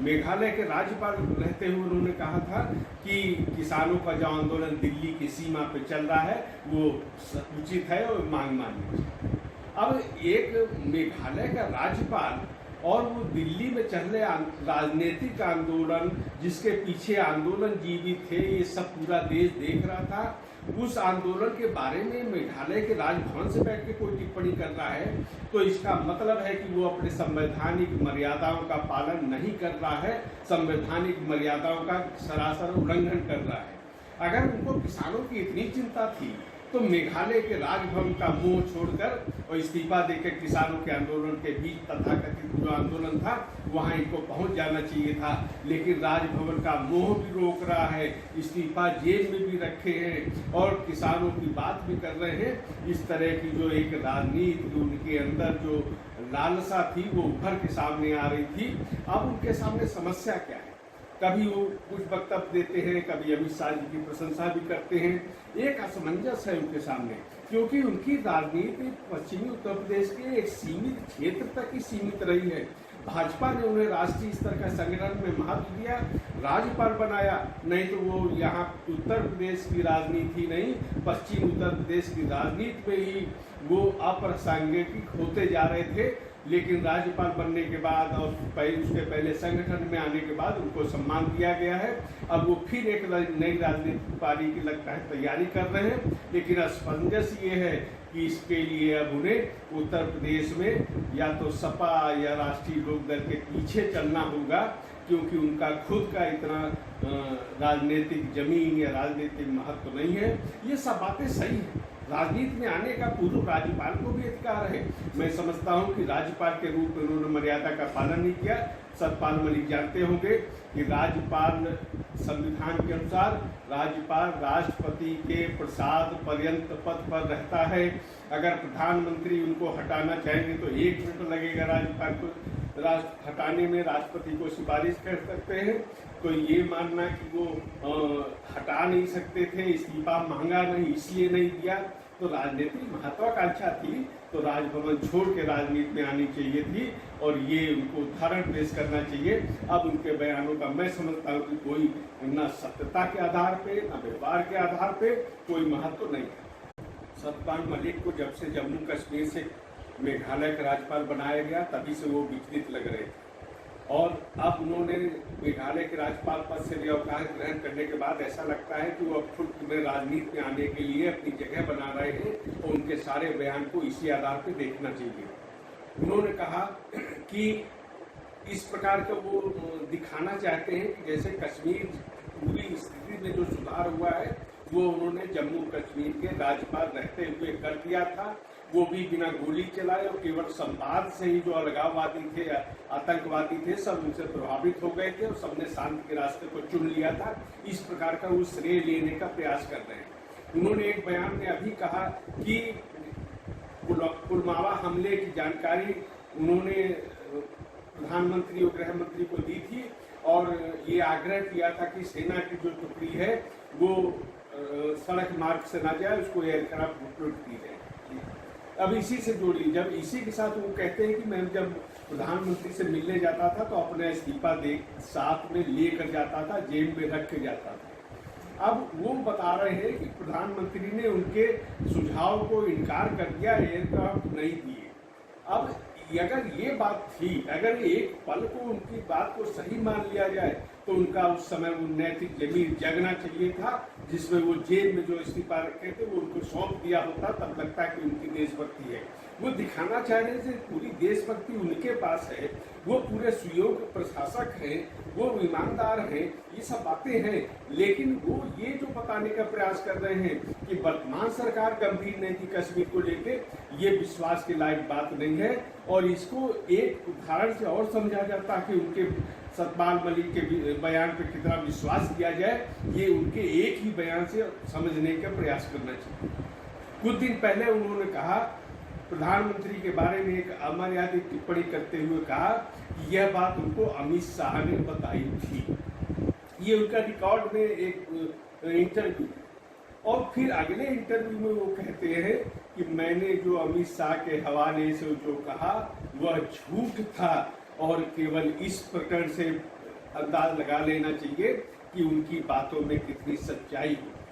मेघालय के राज्यपाल रहते हुए उन्होंने कहा था कि किसानों का जो आंदोलन दिल्ली की सीमा पे चल रहा है वो उचित है और मांग माननी चाहिए। अब एक मेघालय का राज्यपाल और वो दिल्ली में चल रहे राजनीतिक आंदोलन, जिसके पीछे आंदोलन जीवित थे, ये सब पूरा देश देख रहा था, उस आंदोलन के बारे में मेघालय के राजभवन से बैठ के कोई टिप्पणी कर रहा है, तो इसका मतलब है कि वो अपने संवैधानिक मर्यादाओं का पालन नहीं कर रहा है, संवैधानिक मर्यादाओं का सरासर उल्लंघन कर रहा है। अगर उनको किसानों की इतनी चिंता थी तो मेघालय के राजभवन का मुंह छोड़कर और इस्तीफा देकर किसानों के आंदोलन के बीच तथाकथित जो आंदोलन था वहां इनको पहुंच जाना चाहिए था। लेकिन राजभवन का मुंह भी रोक रहा है, इस्तीफा जेब में भी रखे हैं और किसानों की बात भी कर रहे हैं। इस तरह की जो एक राजनीति उनके अंदर जो लालसा थी वो उभर के सामने आ रही थी। अब उनके सामने समस्या क्या है? कभी वो कुछ वक्तव्य देते हैं, कभी अमित शाह जी की प्रशंसा भी करते हैं। एक असमंजस है उनके सामने, क्योंकि उनकी राजनीति पश्चिमी उत्तर प्रदेश के एक सीमित क्षेत्र तक ही सीमित रही है। भाजपा ने उन्हें राष्ट्रीय स्तर का संगठन में महत्व दिया, राज्यपाल बनाया, नहीं तो वो यहाँ उत्तर प्रदेश की राजनीति नहीं, पश्चिम उत्तर प्रदेश की राजनीति में ही वो अप्रासंगिक होते जा रहे थे। लेकिन राज्यपाल बनने के बाद और उसके पहले संगठन में आने के बाद उनको सम्मान दिया गया है। अब वो फिर एक नई राजनीतिक पारी की लगता है तैयारी कर रहे हैं। लेकिन असमंजस ये है कि इसके लिए अब उन्हें उत्तर प्रदेश में या तो सपा या राष्ट्रीय लोकदल के पीछे चलना होगा, क्योंकि उनका खुद का इतना राजनीतिक जमीन या राजनीतिक महत्व नहीं है। ये सब बातें सही हैं, राजनीति में आने का पूर्व राज्यपाल को भी अधिकार है। मैं समझता हूं कि राज्यपाल के रूप में उन्होंने मर्यादा का पालन नहीं किया। सतपाल मलिक जानते होंगे कि राज्यपाल संविधान के अनुसार राज्यपाल राष्ट्रपति के प्रसाद पर्यंत पद पर रहता है। अगर प्रधानमंत्री उनको हटाना चाहेंगे तो 1 मिनट लगेगा राज्यपाल को हटाने में, राष्ट्रपति को सिफारिश कर सकते हैं। तो ये मानना कि वो हटा नहीं सकते थे, इस्तीफा मांगा नहीं इसलिए नहीं दिया, तो राजनीतिक महत्वाकांक्षा थी तो राजभवन छोड़ के राजनीति में आनी चाहिए थी और ये उनको उदाहरण पेश करना चाहिए। अब उनके बयानों का मैं समझता हूँ कि कोई न सत्यता के आधार पे न व्यवहार के आधार पे कोई महत्व नहीं है। सतपाल मलिक को जब से जम्मू कश्मीर से मेघालय का राज्यपाल बनाया गया तभी से वो विचलित लग रहे थे, और अब उन्होंने मेघालय के राज्यपाल पद से अवकाश ग्रहण करने के बाद ऐसा लगता है कि वो अब खुद में राजनीति में आने के लिए अपनी जगह बना रहे हैं और उनके सारे बयान को इसी आधार पर देखना चाहिए। उन्होंने कहा कि इस प्रकार का वो दिखाना चाहते हैं कि जैसे कश्मीर पूरी स्थिति में जो सुधार हुआ है वो उन्होंने जम्मू कश्मीर के राज्यपाल रहते हुए कर दिया था, वो भी बिना गोली चलाए और केवल संवाद से ही जो अलगाववादी थे, आतंकवादी थे, सब उनसे प्रभावित हो गए थे और सबने शांति के रास्ते को चुन लिया था। इस प्रकार का वो श्रेय लेने का प्रयास कर रहे हैं। उन्होंने एक बयान में अभी कहा कि पुलवामा हमले की जानकारी उन्होंने प्रधानमंत्री और गृह मंत्री को दी थी और ये आग्रह किया था कि सेना की जो टुकड़ी है वो सड़क मार्ग से ना जाए, उसको एयरक्राफ्ट लूट की जाए। अब इसी से जोड़ी, जब इसी के साथ वो कहते हैं कि मैं जब प्रधानमंत्री से मिलने जाता था तो अपना इस्तीफा साथ में लेकर जाता था, जेब में रख के जाता था। अब वो बता रहे हैं कि प्रधानमंत्री ने उनके सुझाव को इनकार कर दिया, एयरक्राफ्ट नहीं दिए। अब अगर ये बात थी, अगर एक पल को उनकी बात को सही मान लिया जाए तो उनका उस समय वो नैतिक जमीन जगना चाहिए था, जिसमें वो जेब में जो इस्तीफा रखे थे वो उनको सौंप दिया होता, तब लगता है कि उनकी देशभक्ति है। वो दिखाना चाहने से पूरी देशभक्ति उनके पास है, वो पूरे सुयोग्य प्रशासक हैं, वो ईमानदार हैं, ये सब बातें हैं। लेकिन वो ये जो बताने का प्रयास कर रहे हैं कि वर्तमान सरकार गंभीर नहीं थी कश्मीर को लेके, ये विश्वास के लायक बात नहीं है। और इसको एक उदाहरण से और समझा जाता है कि उनके सतपाल मलिक के बयान पर कितना विश्वास किया जाए, ये उनके एक ही बयान से समझने का प्रयास करना चाहिए। कुछ दिन पहले उन्होंने कहा, प्रधानमंत्री के बारे में एक अमर्यादित टिप्पणी करते हुए कहा कि यह बात उनको अमित शाह ने बताई थी। ये उनका रिकॉर्ड में एक इंटरव्यू, और फिर अगले इंटरव्यू में वो कहते हैं कि मैंने जो अमित शाह के हवाले से जो कहा वह झूठ था और केवल इस प्रकरण से अंदाज लगा लेना चाहिए कि उनकी बातों में कितनी सच्चाई है।